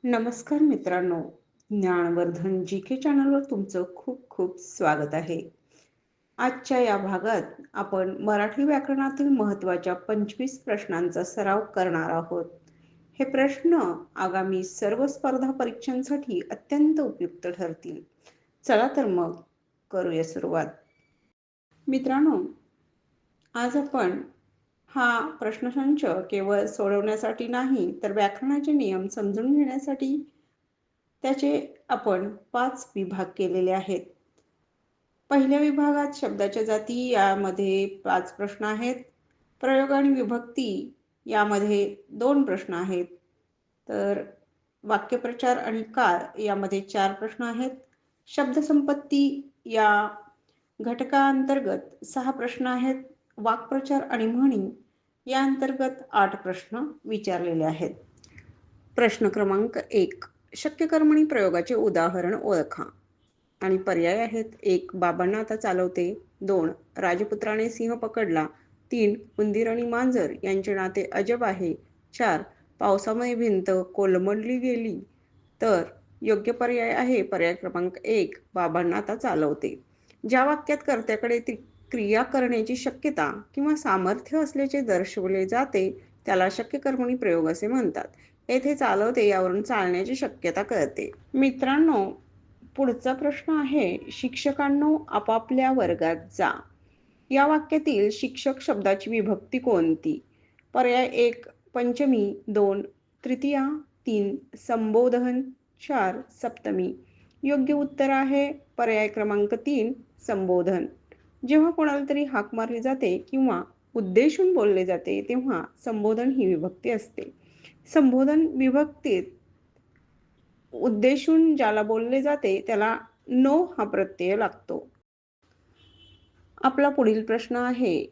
नमस्कार मित्रांनो, ज्ञानवर्धन जी के चॅनलवर तुमचं खूप खूप स्वागत आहे. आजच्या या भागात आपण मराठी व्याकरणातील महत्त्वाच्या 25 प्रश्नांचा सराव करणार आहोत. हे प्रश्न आगामी सर्व स्पर्धा परीक्षांसाठी अत्यंत उपयुक्त ठरतील. चला तर मग करूया सुरुवात. मित्रांनो, आज आपण हा प्रश्नसंच केवळ सोडवण्यासाठी नाही, तर व्याकरणाचे नियम समजून घेण्यासाठी त्याचे आपण 5 विभाग केलेले आहेत. पहिल्या विभागात शब्दाच्या जाती यामध्ये 5 प्रश्न आहेत. प्रयोग आणि विभक्ती यामध्ये 2 प्रश्न आहेत. तर वाक्यप्रचार आणि काळ यामध्ये 4 प्रश्न आहेत. शब्दसंपत्ती या घटकाअंतर्गत 6 प्रश्न आहेत. वाक्प्रचार आणि म्हणी या अंतर्गत 8 प्रश्न विचारलेले आहेत. प्रश्न क्रमांक 1. शक्यकर्मणी प्रयोगाचे उदाहरण ओळखा. आणि पर्याय आहेत. 1. बाबांना आता चालवते. 2. राजपुत्राने सिंह पकडला. 3. उंदीर आणि मांजर यांचे नाते अजब आहे. 4. पावसामुळे भिंत कोलमडली गेली. तर योग्य पर्याय आहे पर्याय क्रमांक 1. बाबांना आता चालवते. ज्या वाक्यात कर्त्याकडे क्रिया करण्याची शक्यता किंवा सामर्थ्य असल्याचे दर्शवले जाते त्याला शक्यकर्मणी प्रयोग असे म्हणतात. येथे चालवते यावरून चालण्याची शक्यता कळते. मित्रांनो, पुढचा प्रश्न आहे, शिक्षकांनो आपापल्या वर्गात जा. या वाक्यातील शिक्षक शब्दाची विभक्ती कोणती? पर्याय 1. पंचमी. 2. तृतीया. 3. संबोधन. 4. सप्तमी. योग्य उत्तर आहे पर्याय क्रमांक 3. संबोधन. जेव्हा कोणाला तरी हाक मारली जाते किंवा उद्देशून बोलले जाते तेव्हा संबोधन ही विभक्ती असते. संबोधन विभक्तीत उद्देशून ज्याला बोलले जाते त्याला नो हा प्रत्यय लागतो. आपला पुढील प्रश्न आहे,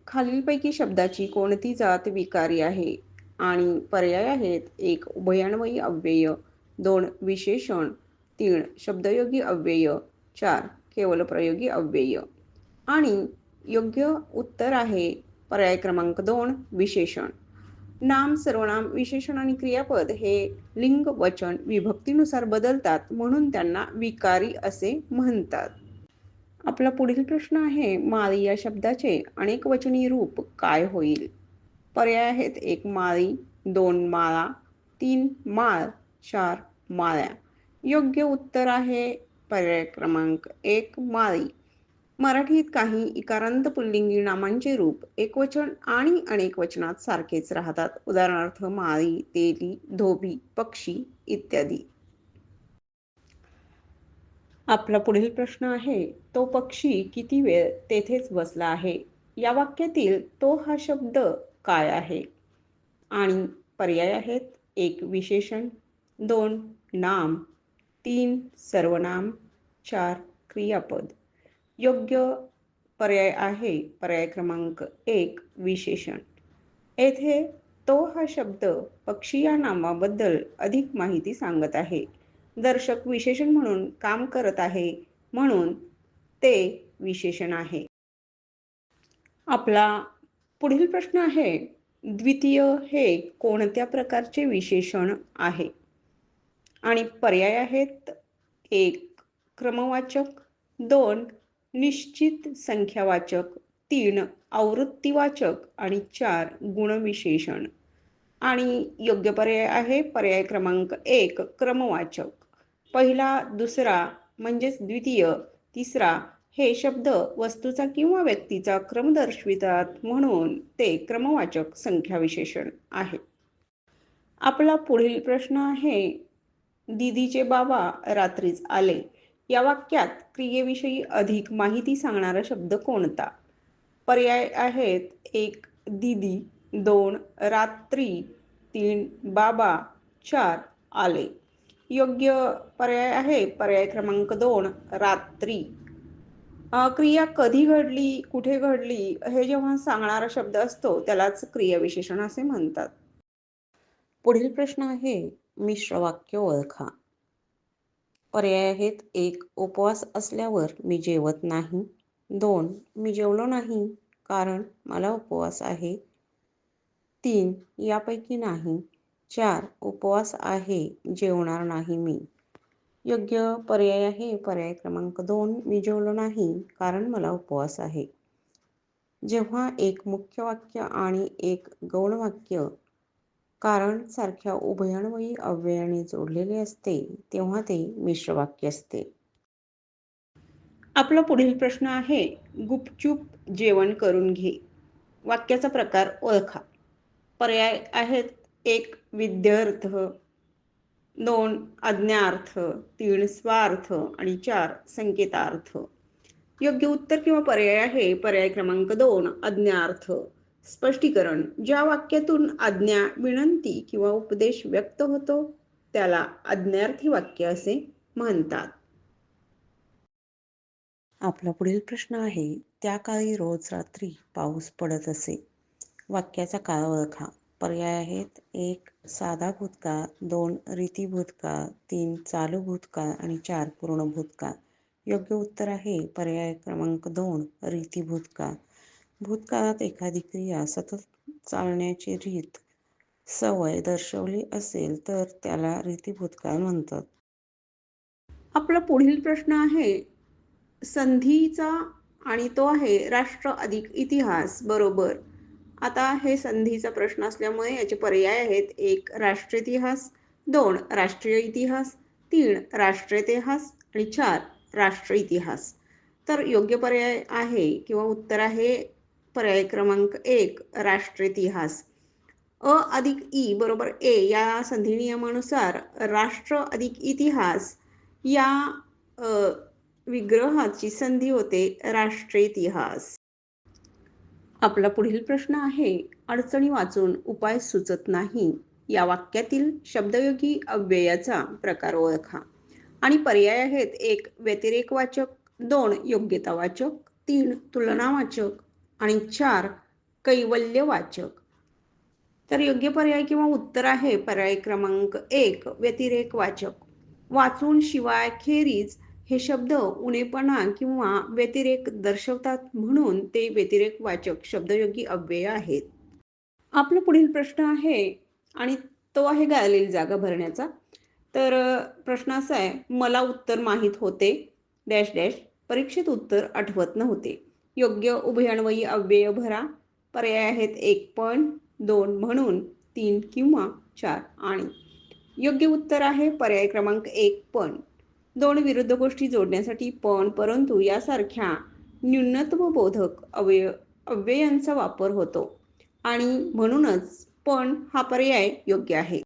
खालीलपैकी शब्दाची कोणती जात विकारी आहे? आणि पर्याय आहेत. 1. उभयान्वयी अव्यय. 2. विशेषण. 3. शब्दयोगी अव्यय. 4. केवलप्रयोगी अव्यय. आणि योग्य उत्तर आहे पर्याय क्रमांक 2. विशेषण. नाम, सर्वनाम, विशेषण आणि क्रियापद हे लिंग, वचन, विभक्तीनुसार बदलतात म्हणून त्यांना विकारी असे म्हणतात. आपला पुढील प्रश्न आहे, माळी या शब्दाचे अनेक वचनी रूप काय होईल? पर्याय आहेत. 1. माळी. 2. माळा. 3. माळ. 4. माळ्या. योग्य उत्तर आहे पर्याय क्रमांक 1. माळी. मराठीत काही इकारांत पुल्लिंगी नामांचे रूप एकवचन आणि अनेक वचनात सारखेच राहतात. उदाहरणार्थ माळी, तेली, धोबी, पक्षी इत्यादी. आपला पुढील प्रश्न आहे, तो पक्षी किती वेळ तेथेच बसला आहे? या वाक्यातील तो हा शब्द काय आहे? आणि पर्याय आहेत. 1. विशेषण. 2. नाम. 3. सर्वनाम. 4. क्रियापद. योग्य पर्याय आहे पर्याय क्रमांक 1. विशेषण. येथे तो हा शब्द पक्षी या नामाबद्दल अधिक माहिती सांगत आहे. दर्शक विशेषण म्हणून काम करत आहे म्हणून ते विशेषण आहे. आपला पुढील प्रश्न आहे, द्वितीय हे कोणत्या प्रकारचे विशेषण आहे? आणि पर्याय आहेत. 1. क्रमवाचक. 2. निश्चित संख्यावाचक. 3. आवृत्तीवाचक आणि 4. गुणविशेषण. आणि योग्य पर्याय आहे पर्याय क्रमांक 1. क्रमवाचक. पहिला, दुसरा म्हणजेच द्वितीय, तिसरा हे शब्द वस्तूचा किंवा व्यक्तीचा क्रम दर्शवितात म्हणून ते क्रमवाचक संख्याविशेषण आहे. आपला पुढील प्रश्न आहे, दीदीचे बाबा रात्रीच आले. या वाक्यात क्रियेविषयी अधिक माहिती सांगणारा शब्द कोणता? पर्याय आहेत. 1. दीदी. 2. रात्री. 3. बाबा. 4. आले. योग्य पर्याय आहे पर्याय क्रमांक 2. रात्री. क्रिया कधी घडली, कुठे घडली हे जेव्हा सांगणारा शब्द असतो त्यालाच क्रियाविशेषण असे म्हणतात. पुढील प्रश्न आहे, मिश्र वाक्य ओळखा. पर्याय आहेत. 1. उपवास असल्यावर मी जेवत नाही. 2. मी जेवलो नाही कारण मला उपवास आहे. 3. यापैकी नाही. 4. उपवास आहे, जेवणार नाही मी. योग्य पर्याय आहे पर्याय क्रमांक 2. मी जेवलो नाही कारण मला उपवास आहे. जेव्हा एक मुख्य वाक्य आणि एक गौण वाक्य कारण सारख्या उभयान्वयी अव्ययाने जोडलेले असते तेव्हा ते मिश्र वाक्य असते. आपला पुढील प्रश्न आहे, गुपचूप जेवण करून घे. वाक्याचा प्रकार ओळखा. पर्याय आहेत 1. विद्यार्थ, 2. आज्ञार्थ, 3. स्वार्थ आणि 4. संकेतार्थ. योग्य उत्तर किंवा पर्याय आहे पर्याय क्रमांक 2. आज्ञार्थ. स्पष्टीकरण. ज्या वाक्यातून आज्ञा, विनंती किंवा उपदेश व्यक्त होतो त्याला आज्ञार्थी वाक्य असे म्हणतात. आपला पुढील प्रश्न आहे, त्या काळी रोज रात्री पाऊस पडत असे. वाक्याचा काळ ओळखा. पर्याय आहेत 1. साधा भूतकाळ, 2. रीती भूतकाळ, 3. चालू भूतकाळ आणि 4. पूर्ण भूतकाळ. योग्य उत्तर आहे पर्याय क्रमांक 2. रीती भूतकाळ. भूतकाळात एखादी क्रिया सतत चालण्याची रीत, सवय दर्शवली असेल तर त्याला रीती भूतकाळ म्हणतात. आपला पुढील प्रश्न आहे संधीचा आणि तो आहे राष्ट्र अधिक इतिहास बरोबर. आता हे संधीचा प्रश्न असल्यामुळे याचे पर्याय आहेत 1. राष्ट्र इतिहास, 2. राष्ट्रीय इतिहास, 3. राष्ट्र इतिहास आणि 4. राष्ट्र इतिहास. तर योग्य पर्याय आहे किंवा उत्तर आहे पर्याय क्रमांक 1. राष्ट्र इतिहास. अ अधिक ई बरोबर ए या संधी नियमानुसार राष्ट्र अधिक इतिहास या विग्रहाची संधी होते राष्ट्रीय इतिहास. आपला पुढील प्रश्न आहे, अडचणी वाचून उपाय सुचत नाही. या वाक्यातील शब्दयोगी अव्ययाचा प्रकार ओळखा. आणि पर्याय आहेत 1. व्यतिरेकवाचक, 2. योग्यतावाचक, 3. तुलनावाचक आणि 4. कैवल्यवाचक. तर योग्य पर्याय किंवा उत्तर आहे पर्याय क्रमांक 1. व्यतिरेकवाचक. वाचून शिवाय खेरीज हे शब्द उणेपणा किंवा व्यतिरेक दर्शवतात म्हणून ते व्यतिरेकवाचक शब्दयोगी अव्यय आहेत. आपला पुढील प्रश्न आहे आणि तो आहे गाळलेली जागा भरण्याचा. तर प्रश्न असा आहे, मला उत्तर माहीत होते डॅश डॅश, परीक्षेत उत्तर आठवत नव्हते. योग्य उभयान्वयी अव्यय भरा. पर्याय आहेत 1 पण, 2 म्हणून, 3 किंवा 4 आणि. योग्य उत्तर आहे पर्याय क्रमांक 1 पण. 2 विरुद्ध गोष्टी जोडण्यासाठी पण, परंतु यासारख्या न्यूनत्वबोधक अव्ययांचा वापर होतो आणि म्हणूनच पण हा पर्याय योग्य आहे.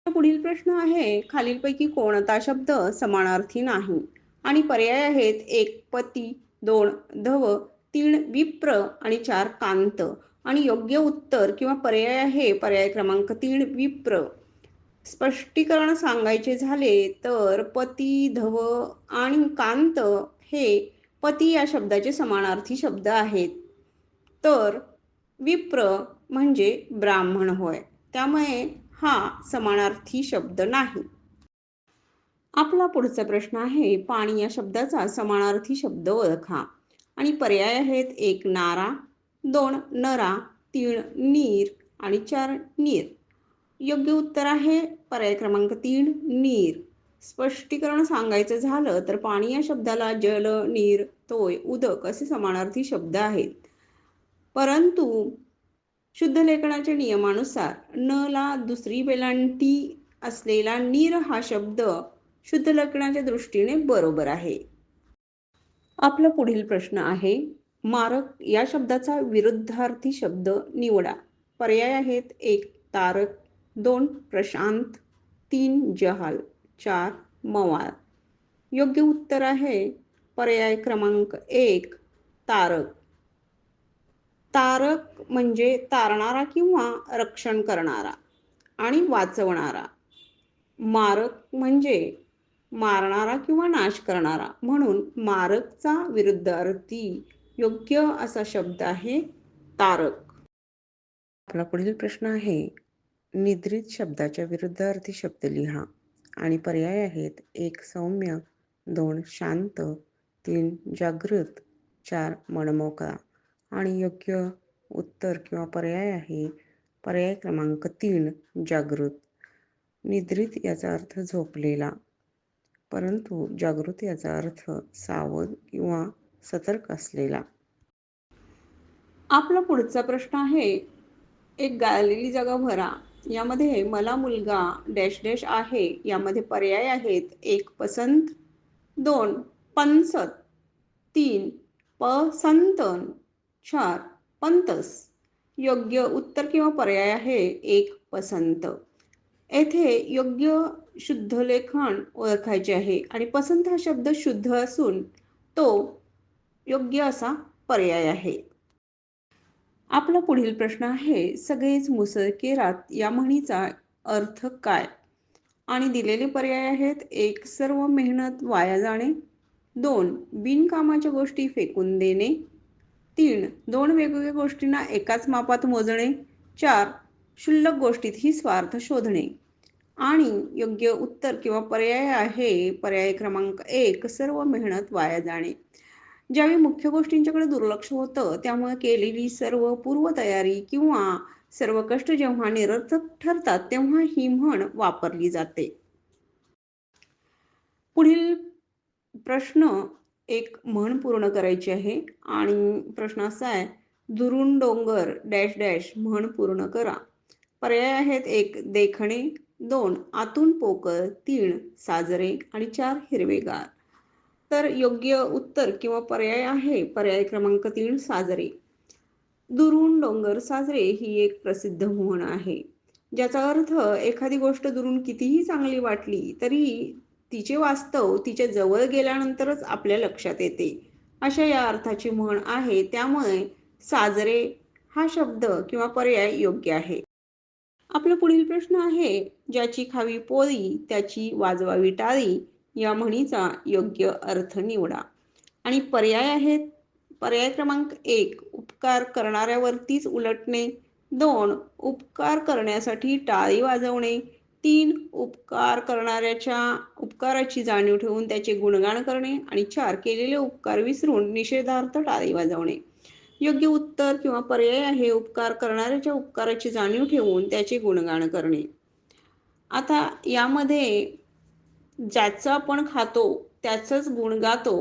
पुढील प्रश्न आहे, खालीलपैकी कोणता शब्द समानार्थी नाही? आणि पर्याय आहेत 1 पती, 2 धव, 3 विप्र आणि 4 कांत. आणि योग्य उत्तर किंवा पर्याय आहे पर्याय क्रमांक 3 विप्र. स्पष्टीकरण सांगायचे झाले तर पती, धव आणि कांत हे पती या शब्दाचे समानार्थी शब्द आहेत. तर विप्र म्हणजे ब्राह्मण होय, त्यामुळे हा समानार्थी शब्द नाही. आपला पुढचा प्रश्न आहे, पाणी या शब्दाचा समानार्थी शब्द ओळखा. आणि पर्याय आहेत 1 नारा, 2 नरा, 3 नीर आणि 4 नीर. योग्य उत्तर आहे पर्याय क्रमांक 3 नीर. स्पष्टीकरण सांगायचं झालं तर पाणी या शब्दाला जल, नीर, तोय, उदक असे समानार्थी शब्द आहेत. परंतु शुद्ध लेखनाच्या नियमानुसार न ला दुसरी वेलांटी असलेला नीर हा शब्द शुद्ध लेखनाच्या दृष्टीने बरोबर आहे. आपला पुढील प्रश्न आहे, मारक या शब्दाचा विरुद्धार्थी शब्द निवडा. पर्याय आहेत 1 तारक, 2 प्रशांत, 3 जहाल, 4 मवाळ. योग्य उत्तर आहे पर्याय क्रमांक 1 तारक. तारक म्हणजे तारणारा किंवा रक्षण करणारा आणि वाचवणारा. मारक म्हणजे मारणारा किंवा नाश करणारा, म्हणून मारकचा विरुद्धार्थी योग्य असा शब्द आहे तारक. आपला पुढील प्रश्न आहे, निद्रित शब्दाच्या विरुद्धार्थी शब्द लिहा. आणि पर्याय आहेत 1 सौम्य, 2 शांत, 3 जागृत, 4 मनमोकळा. आणि योग्य उत्तर किंवा पर्याय आहे पर्याय क्रमांक 3 जागृत. निद्रित याचा अर्थ झोपलेला, परंतु जागृत याचा अर्थ सावध किंवा सतर्क असलेला. आपला पुढचा प्रश्न आहे, एक गाळलेली जागा भरा. यामध्ये मला मुलगा डॅश डॅश आहे. यामध्ये पर्याय आहेत: 1 पसंत, 2 पंसत, 3 पसंतन, 4 पंतस. योग्य उत्तर किंवा पर्याय आहे 1 पसंत. येथे योग्य शुद्ध लेखन ओळखायचे आहे आणि पसंत हा शब्द शुद्ध असून तो योग्य असा पर्याय आहे. आपला पुढील प्रश्न आहे, सगळेच मुसळकेरात या म्हणीचा अर्थ काय? आणि दिलेले पर्याय आहेत: 1 सर्व मेहनत वाया जाणे, 2 बिनकामाच्या गोष्टी फेकून देणे, 3 2 वेगवेगळ्या गोष्टींना एकाच मापात मोजणे, 4 क्षुल्लक गोष्टीतही स्वार्थ शोधणे. आणि योग्य उत्तर किंवा पर्याय आहे पर्याय क्रमांक 1 सर्व मेहनत वाया जाणे. ज्यावेळी मुख्य गोष्टींच्याकडे दुर्लक्ष होतं त्यामुळे केलेली सर्व पूर्वतयारी किंवा सर्व कष्ट जेव्हा निरर्थक ठरतात तेव्हा ही म्हण वापरली जाते. पुढील प्रश्न एक म्हण पूर्ण करायची आहे आणि प्रश्न असा आहे, दुरून डोंगर डॅश डॅश म्हण पूर्ण करा. पर्याय आहेत: 1 देखणे, 2 आतून पोकळ, 3 साजरे आणि 4 हिरवेगार. तर योग्य उत्तर किंवा पर्याय आहे पर्याय क्रमांक 3 साजरे. दुरून डोंगर साजरे ही एक प्रसिद्ध म्हण आहे, ज्याचा अर्थ एखादी गोष्ट दुरून कितीही चांगली वाटली तरी तिचे वास्तव तिच्या जवळ गेल्यानंतरच आपल्या लक्षात येते, अशा या अर्थाची म्हण आहे. त्यामुळे साजरे हा शब्द किंवा पर्याय योग्य आहे. आपला पुढील प्रश्न आहे, ज्याची खावी पोळी त्याची वाजवावी टाळी या म्हणीचा योग्य अर्थ निवडा. आणि पर्याय आहेत: पर्याय क्रमांक 1 उपकार करणाऱ्यावरतीच उलटणे, 2 उपकार करण्यासाठी टाळी वाजवणे, 3 उपकार करणाऱ्याच्या उपकाराची जाणीव ठेवून त्याचे गुणगान करणे आणि 4 केलेले उपकार विसरून निषेधार्थ टाळी वाजवणे. योग्य उत्तर किंवा पर्याय आहे उपकार करणाऱ्याच्या उपकाराची जाणीव ठेवून त्याचे गुणगान करणे. आता यामध्ये ज्याचं आपण खातो त्याचंच गुण गातो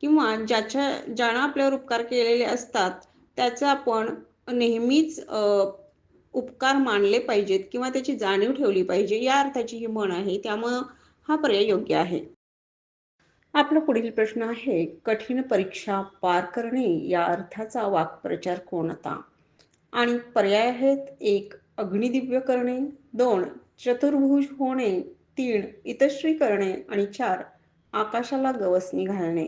किंवा ज्यानं आपल्यावर उपकार केलेले असतात त्याचं आपण नेहमीच उपकार मानले पाहिजेत किंवा त्याची जाणीव ठेवली पाहिजे, या अर्थाची ही म्हण आहे. त्यामुळं हा पर्याय योग्य आहे. आपला पुढील प्रश्न आहे, कठीण परीक्षा पार करणे या अर्थाचा वाक्प्रचार कोणता? आणि पर्याय आहेत: 1 अग्निदिव्य करणे, 2 चतुर्भुज होणे, 3 इतश्री करणे आणि 4 आकाशाला गवसणी घालणे.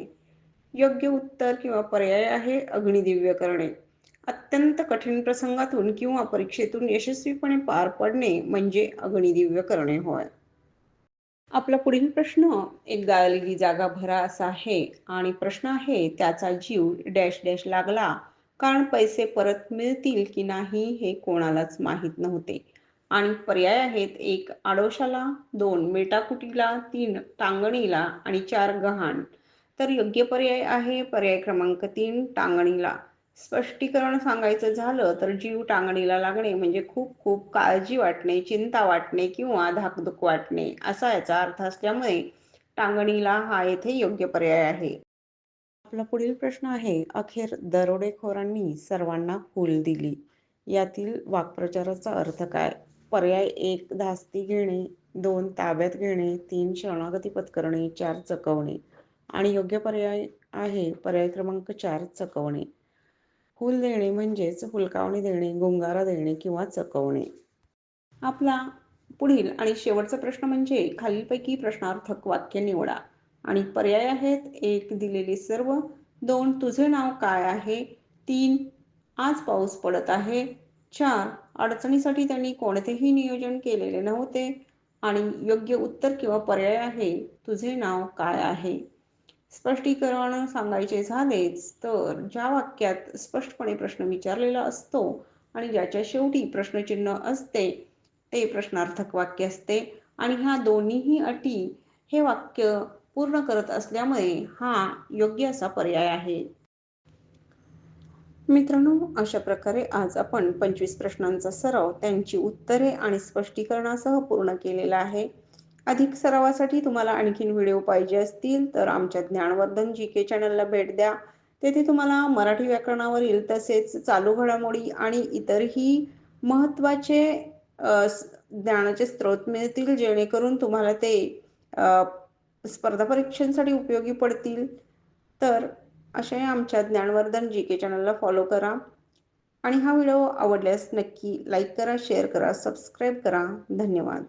योग्य उत्तर किंवा पर्याय आहे अग्निदिव्य करणे. अत्यंत कठीण प्रसंगातून किंवा परीक्षेतून यशस्वीपणे पार पडणे म्हणजे अग्निदिव्य करणे होय. आपला पुढील प्रश्न एक गाळलेली जागा भरा असा आहे आणि प्रश्न आहे, त्याचा जीव डॅश डॅश लागला कारण पैसे परत मिळतील की नाही हे कोणालाच माहीत नव्हते. आणि पर्याय आहेत: 1 आडोशाला, 2 मेटाकुटीला, 3 टांगणीला आणि 4 गहाण. तर योग्य पर्याय आहे पर्याय क्रमांक 3 टांगणीला. स्पष्टीकरण सांगायचं झालं तर जीव टांगणीला लागणे म्हणजे खूप खूप काळजी वाटणे, चिंता वाटणे किंवा धाकधूक वाटणे असा याचा अर्थ असल्यामुळे टांगणीला हा येथे योग्य पर्याय आहे. आपला पुढील प्रश्न आहे, अखेर दरोडेखोरांनी सर्वांना फूल दिली यातील वाक्प्रचाराचा अर्थ काय? पर्याय 1 धास्ती घेणे, 2 ताब्यात घेणे, 3 शरणागती पत्करणे, 4 चकवणे. आणि योग्य पर्याय आहे पर्याय क्रमांक 4 चकवणे. फूल देणे म्हणजेच हुलकावणी देणे, गुंगारा देणे किंवा चकवणे. आपला पुढील आणि शेवटचा प्रश्न म्हणजे खालीलपैकी प्रश्नार्थक वाक्य निवडा. आणि पर्याय आहेत: 1 दिलेले सर्व, 2 तुझे नाव काय आहे, 3 आज पाऊस पडत आहे, 4 अडचणीसाठी त्यांनी कोणतेही नियोजन केलेले नव्हते. आणि योग्य उत्तर किंवा पर्याय आहे तुझे नाव काय आहे. स्पष्टीकरण सांगायचे झालेच तर ज्या वाक्यात स्पष्टपणे प्रश्न विचारलेला असतो आणि ज्याच्या शेवटी प्रश्नचिन्ह असते ते प्रश्नार्थक वाक्य असते आणि ह्या दोन्हीही अटी हे वाक्य पूर्ण करत असल्यामुळे हा योग्य असा पर्याय आहे. मित्रांनो, अशा प्रकारे आज आपण 25 प्रश्नांचा सराव, त्यांची उत्तरे आणि स्पष्टीकरणासह पूर्ण केलेला आहे. अधिक सरावासाठी तुम्हाला आणखीन व्हिडिओ पाहिजे असतील तर आमच्या ज्ञानवर्धन जी के चॅनलला भेट द्या. तेथे तुम्हाला मराठी व्याकरणावरील तसेच चालू घडामोडी आणि इतरही महत्त्वाचे ज्ञानाचे स्रोत मिळतील, जेणेकरून तुम्हाला ते अ, स्पर्धा परीक्षांसाठी उपयोगी पडतील. तर अशा आमच्या ज्ञानवर्धन जी के चॅनलला फॉलो करा आणि हा व्हिडिओ आवडल्यास नक्की लाईक करा, शेअर करा, सबस्क्राईब करा. धन्यवाद.